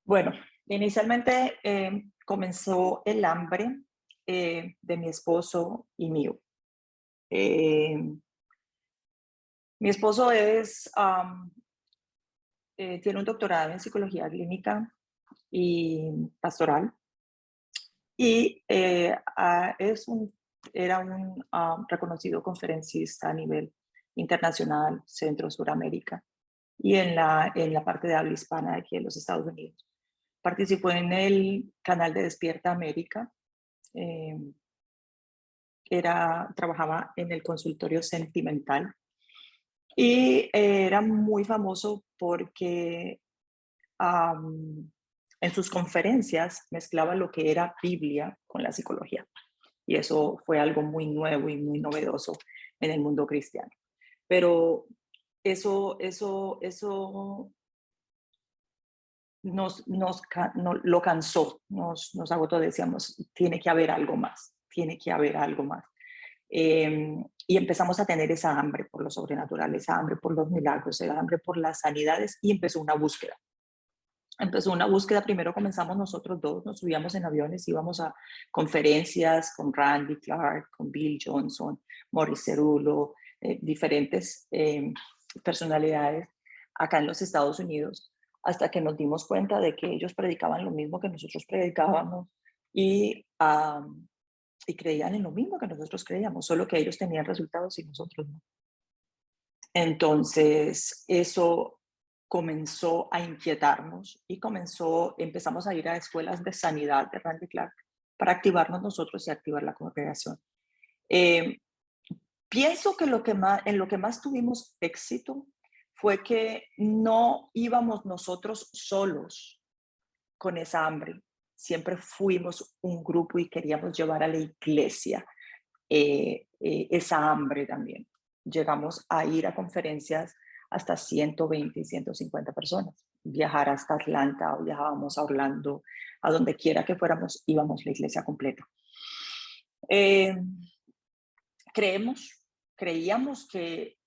Bueno, inicialmente comenzó el hambre de mi esposo y mío. Eh, Mi esposo tiene un doctorado en psicología clínica y pastoral y era un reconocido conferencista a nivel internacional, Centro Suramérica y en la parte de habla hispana de aquí en los Estados Unidos. Participó en el canal de Despierta América. eh, Trabajaba en el consultorio sentimental y era muy famoso porque en sus conferencias mezclaba lo que era Biblia con la psicología. Y eso fue algo muy nuevo y muy novedoso en el mundo cristiano. Pero eso lo cansó, nos agotó, decíamos, tiene que haber algo más, tiene que haber algo más. Y empezamos a tener esa hambre por lo sobrenatural, esa hambre por los milagros, esa hambre por las sanidades y empezó una búsqueda. Primero comenzamos nosotros dos, nos subíamos en aviones, íbamos a conferencias con Randy Clark, con Bill Johnson, Morris Cerullo, diferentes personalidades acá en los Estados Unidos, hasta que nos dimos cuenta de que ellos predicaban lo mismo que nosotros predicábamos y, y creían en lo mismo que nosotros creíamos, solo que ellos tenían resultados y nosotros no. Entonces, eso comenzó a inquietarnos y empezamos a ir a escuelas de sanidad de Randy Clark para activarnos nosotros y activar la congregación. Eh, Pienso que en lo que más tuvimos éxito fue que no íbamos nosotros solos con esa hambre. Siempre fuimos un grupo y queríamos llevar a la iglesia esa hambre también. Llegamos a ir a conferencias hasta 120 y 150 personas. Viajar hasta Atlanta o viajábamos a Orlando, a donde quiera que fuéramos, íbamos la iglesia completa. Eh, Creíamos que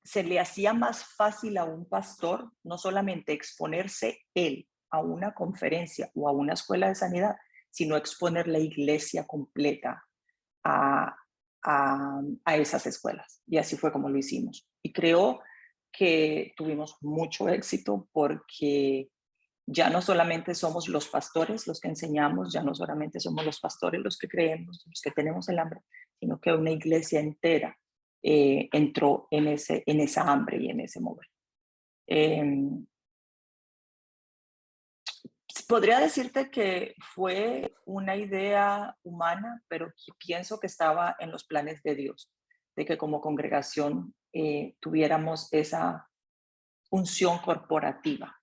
se le hacía más fácil a un pastor no solamente exponerse él a una conferencia o a una escuela de sanidad, sino exponer la iglesia completa a, a esas escuelas. Y así fue como lo hicimos. Y creo que tuvimos mucho éxito porque ya no solamente somos los pastores los que enseñamos, ya no solamente somos los pastores los que creemos, los que tenemos el hambre, sino que una iglesia entera entró en esa hambre y en ese mover. Podría decirte que fue una idea humana, pero pienso que estaba en los planes de Dios, de que como congregación tuviéramos esa unción corporativa.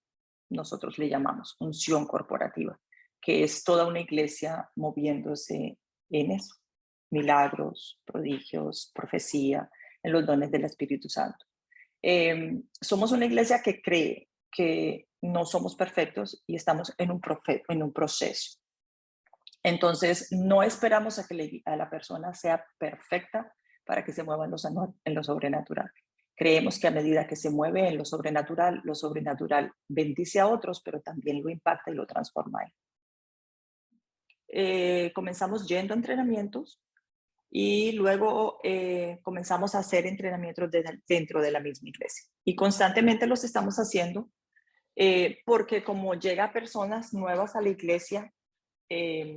Nosotros le llamamos unción corporativa, que es toda una iglesia moviéndose en eso. Milagros, prodigios, profecía, en los dones del Espíritu Santo. Somos una iglesia que cree que no somos perfectos y estamos en un proceso. Entonces, no esperamos a que la persona sea perfecta para que se mueva en lo sobrenatural. Creemos que a medida que se mueve en lo sobrenatural bendice a otros, pero también lo impacta y lo transforma a él. Comenzamos yendo a entrenamientos y luego comenzamos a hacer entrenamientos dentro de la misma iglesia. Y constantemente los estamos haciendo porque como llega personas nuevas a la iglesia, eh,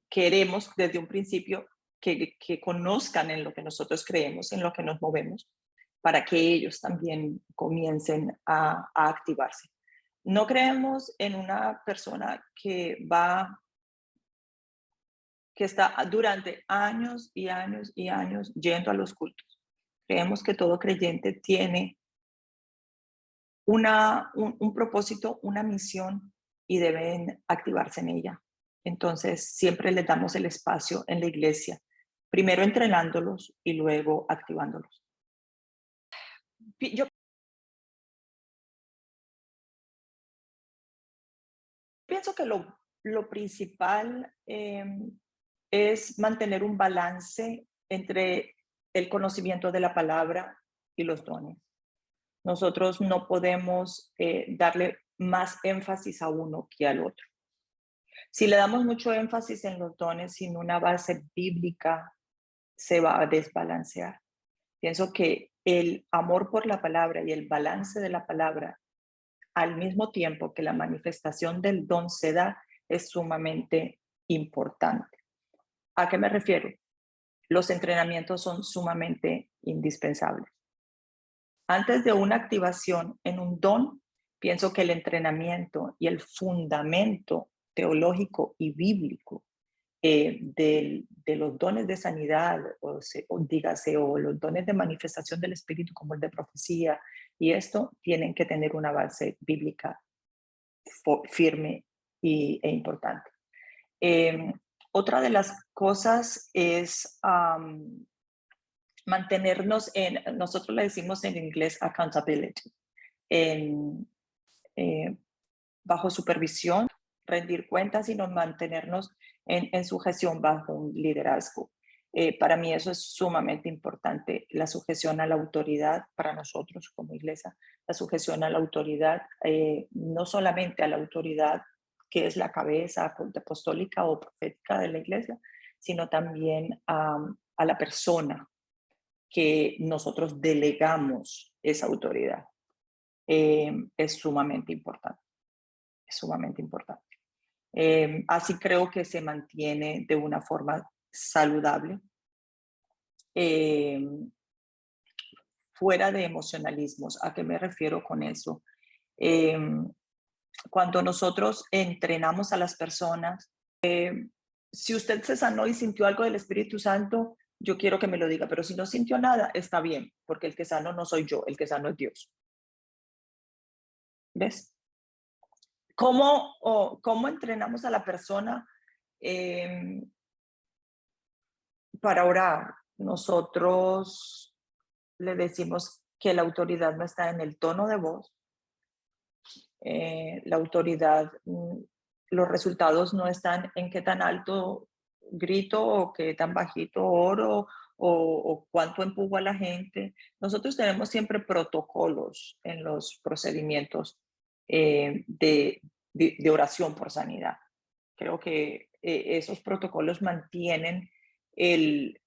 queremos desde un principio que conozcan en lo que nosotros creemos, en lo que nos movemos, para que ellos también comiencen a activarse. No creemos en una persona que está durante años y años y años yendo a los cultos. Creemos que todo creyente tiene un propósito, una misión y deben activarse en ella. Entonces, siempre les damos el espacio en la iglesia, primero entrenándolos y luego activándolos. Yo pienso que lo principal es mantener un balance entre el conocimiento de la palabra y los dones. Nosotros no podemos darle más énfasis a uno que al otro. Si le damos mucho énfasis en los dones sin una base bíblica, se va a desbalancear. Pienso que el amor por la palabra y el balance de la palabra, al mismo tiempo que la manifestación del don se da, es sumamente importante. ¿A qué me refiero? Los entrenamientos son sumamente indispensables. Antes de una activación en un don, pienso que el entrenamiento y el fundamento teológico y bíblico de los dones de sanidad, o los dones de manifestación del Espíritu, como el de profecía, y esto tienen que tener una base bíblica firme e importante. Otra de las cosas es mantenernos nosotros le decimos en inglés accountability, en, bajo supervisión, rendir cuentas y no mantenernos en sujeción bajo un liderazgo. Para mí eso es sumamente importante, la sujeción a la autoridad para nosotros como iglesia, la sujeción a la autoridad, no solamente a la autoridad que es la cabeza apostólica o profética de la iglesia, sino también a la persona que nosotros delegamos esa autoridad. Es sumamente importante, es sumamente importante. Así creo que se mantiene de una forma saludable, fuera de emocionalismos. ¿A qué me refiero con eso? Cuando nosotros entrenamos a las personas, si usted se sanó y sintió algo del Espíritu Santo, yo quiero que me lo diga, pero si no sintió nada, está bien, porque el que sano no soy yo, el que sano es Dios. ¿Ves? ¿Cómo entrenamos a la persona para orar? Nosotros le decimos que la autoridad no está en el tono de voz, la autoridad, los resultados no están en qué tan alto grito o qué tan bajito oro o cuánto empujo a la gente. Nosotros tenemos siempre protocolos en los procedimientos de oración por sanidad. Creo que esos protocolos mantienen el,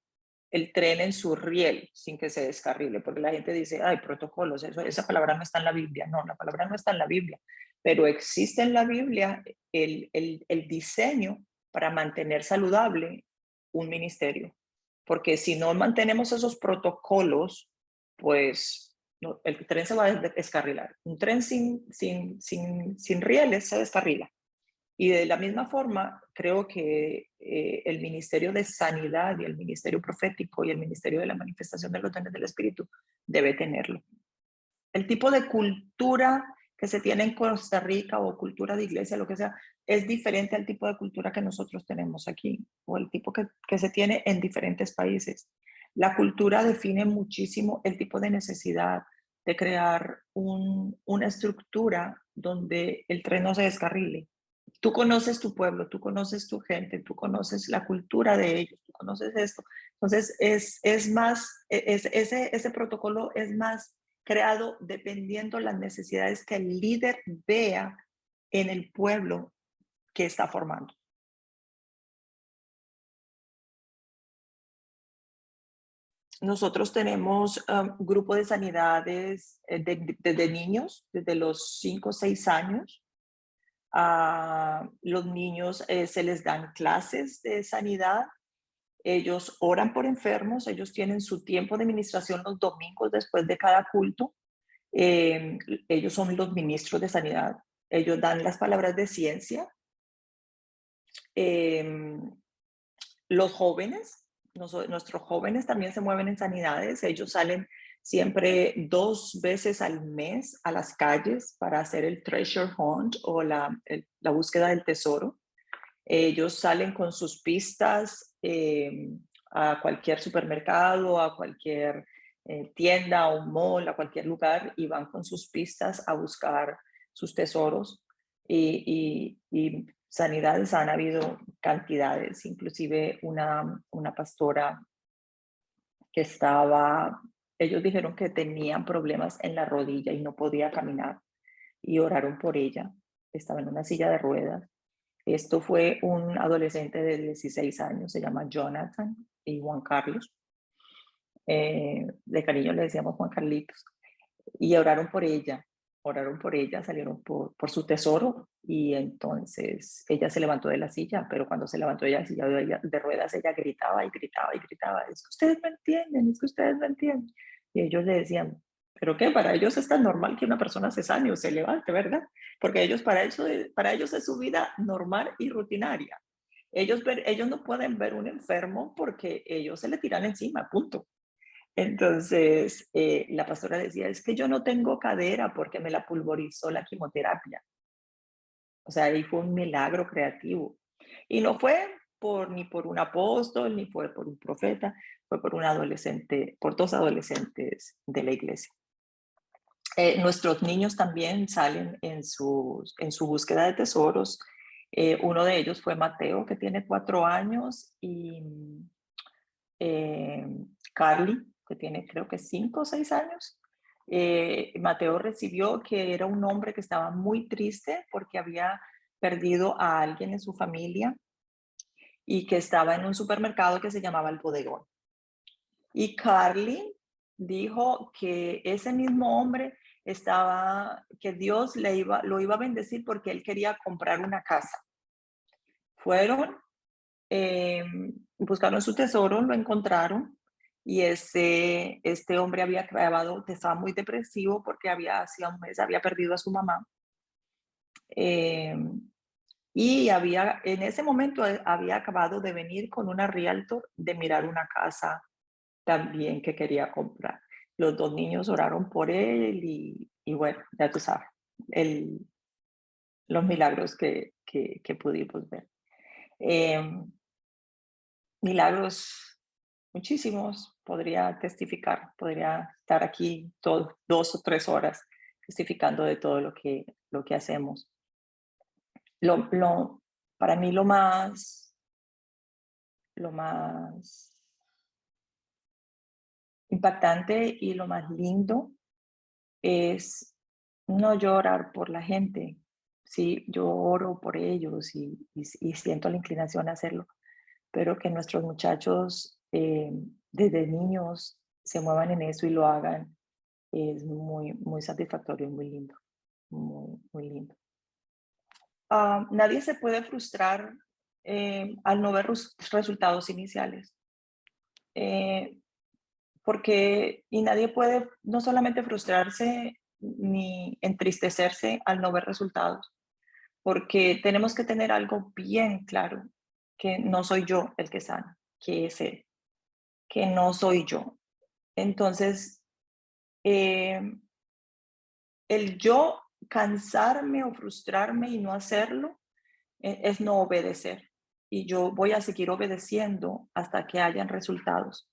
el tren en su riel sin que se descarrile, porque la gente dice, ay, protocolos, esa palabra no está en la Biblia. No, la palabra no está en la Biblia, pero existe en la Biblia el diseño para mantener saludable un ministerio, porque si no mantenemos esos protocolos, pues no, el tren se va a descarrilar. Un tren sin rieles se descarrila. Y de la misma forma, creo que el ministerio de sanidad y el ministerio profético y el ministerio de la manifestación de los dones del Espíritu debe tenerlo. El tipo de cultura que se tiene en Costa Rica o cultura de iglesia, lo que sea, es diferente al tipo de cultura que nosotros tenemos aquí o el tipo que se tiene en diferentes países. La cultura define muchísimo el tipo de necesidad de crear una estructura donde el tren no se descarrile. Tú conoces tu pueblo, tú conoces tu gente, tú conoces la cultura de ellos, tú conoces esto. Entonces, es más, ese protocolo es más creado dependiendo las necesidades que el líder vea en el pueblo que está formando. Nosotros tenemos un grupo de sanidades desde niños, desde los 5 o 6 años. A los niños se les dan clases de sanidad. Ellos oran por enfermos, ellos tienen su tiempo de administración los domingos después de cada culto. Ellos son los ministros de sanidad. Ellos dan las palabras de ciencia. Los jóvenes, nuestros jóvenes también se mueven en sanidades. Ellos salen siempre 2 veces al mes a las calles para hacer el treasure hunt o la búsqueda del tesoro. Ellos salen con sus pistas a cualquier supermercado, a cualquier tienda, a un mall, a cualquier lugar y van con sus pistas a buscar sus tesoros. Y sanidades han habido cantidades, inclusive una pastora que ellos dijeron que tenían problemas en la rodilla y no podía caminar. y oraron por ella. Estaba en una silla de ruedas. Esto fue un adolescente de 16 años, se llama Jonathan y Juan Carlos. De cariño le decíamos Juan Carlitos. Y oraron por ella, salieron por su tesoro y entonces ella se levantó de la silla, pero cuando se levantó de la silla de ruedas, ella gritaba y gritaba y gritaba, es que ustedes me entienden, es que ustedes me entienden. Y ellos le decían, ¿pero qué? Para ellos es tan normal que una persona se sane o se levante, ¿verdad? Porque ellos, para ellos es su vida normal y rutinaria. Ellos no pueden ver un enfermo porque ellos se le tiran encima, punto. Entonces, la pastora decía, es que yo no tengo cadera porque me la pulverizó la quimioterapia. O sea, ahí fue un milagro creativo. Y no fue ni por un apóstol, ni fue por un profeta, fue por un adolescente, por dos adolescentes de la iglesia. Nuestros niños también salen en su búsqueda de tesoros. Uno de ellos fue Mateo, que tiene 4 años, y eh, Carly, que tiene creo que 5 o 6 años. Mateo recibió que era un hombre que estaba muy triste porque había perdido a alguien en su familia y que estaba en un supermercado que se llamaba El Bodegón. Y Carly dijo que ese mismo hombre que Dios lo iba a bendecir porque él quería comprar una casa. Fueron, buscaron su tesoro, lo encontraron y este hombre había acabado, estaba muy depresivo porque hacía un mes había perdido a su mamá. Y en ese momento había acabado de venir con una realtor de mirar una casa también que quería comprar. Los dos niños oraron por él y bueno, ya tú sabes, el, los milagros que pudimos ver. Milagros muchísimos, podría testificar, podría estar aquí 2 o 3 horas testificando de todo lo que hacemos. Lo, para mí lo más impactante y lo más lindo es no llorar por la gente. Sí, yo oro por ellos y siento la inclinación a hacerlo, pero que nuestros muchachos desde niños se muevan en eso y lo hagan es muy, muy satisfactorio y muy lindo, muy, muy lindo. Nadie se puede frustrar al no ver resultados iniciales. Eh, y nadie puede no solamente frustrarse ni entristecerse al no ver resultados, porque tenemos que tener algo bien claro, que no soy yo el que sana, que es él, que no soy yo. Entonces, eh, el yo cansarme o frustrarme y no hacerlo es no obedecer. Y yo voy a seguir obedeciendo hasta que hayan resultados,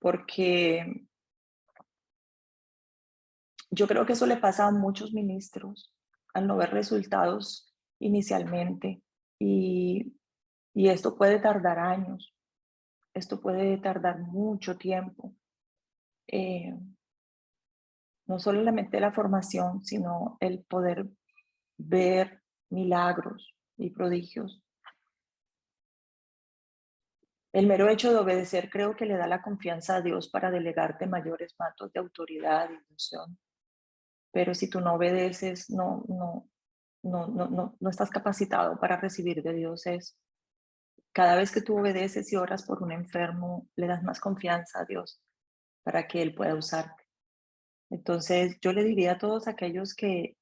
porque yo creo que eso le pasa a muchos ministros al no ver resultados inicialmente y, y esto puede tardar años, esto puede tardar mucho tiempo. Eh, no solamente la formación, sino el poder ver milagros y prodigios. El mero hecho de obedecer creo que le da la confianza a Dios para delegarte mayores mantos de autoridad y función. Pero si tú no obedeces, no estás capacitado para recibir de Dios eso. Cada vez que tú obedeces y oras por un enfermo, le das más confianza a Dios para que Él pueda usarte. Entonces, yo le diría a todos aquellos que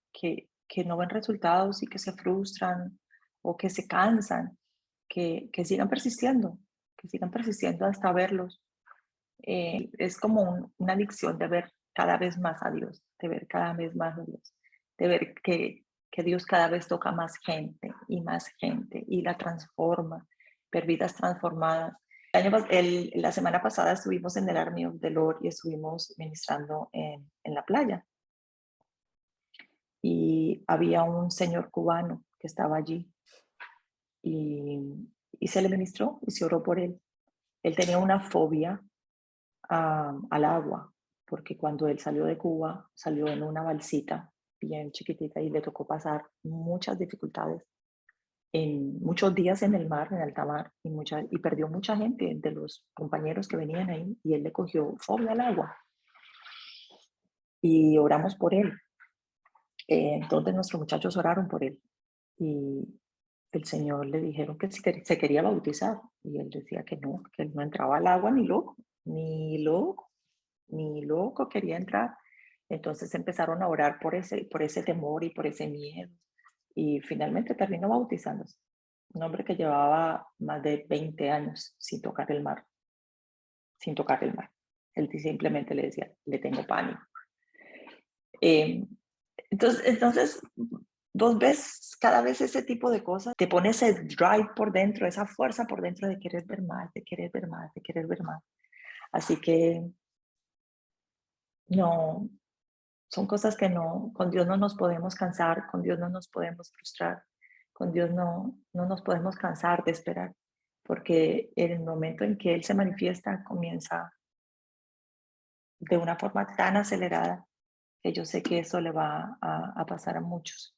no ven resultados y que se frustran o que se cansan, que sigan persistiendo hasta verlos. Es como una adicción de ver cada vez más a Dios, de ver cada vez más a Dios, de ver que Dios cada vez toca más gente y la transforma, ver vidas transformadas. La semana pasada estuvimos en el Army of the Lord y estuvimos ministrando en la playa y había un señor cubano que estaba allí y se le ministró y se oró por él. Él tenía una fobia al agua, porque cuando él salió de Cuba, salió en una balsita bien chiquitita y le tocó pasar muchas dificultades en muchos días en el mar, en alta mar, y perdió mucha gente de los compañeros que venían ahí, y él le cogió fobia al agua, y oramos por él. Entonces nuestros muchachos oraron por él, y el Señor le dijeron que si se quería bautizar, y él decía que él no entraba al agua ni loco, ni loco, ni loco quería entrar. Entonces empezaron a orar por ese temor y por ese miedo, y finalmente terminó bautizándose. Un hombre que llevaba más de 20 años sin tocar el mar, sin tocar el mar. Él simplemente le decía, le tengo pánico. Eh, entonces, vos ves cada vez ese tipo de cosas, te pone ese drive por dentro, esa fuerza por dentro de querer ver más, de querer ver más, de querer ver más. Así que no, son cosas que no, con Dios no nos podemos cansar, con Dios no nos podemos frustrar, con Dios no nos podemos cansar de esperar, porque en el momento en que Él se manifiesta comienza de una forma tan acelerada que yo sé que eso le va a pasar a muchos.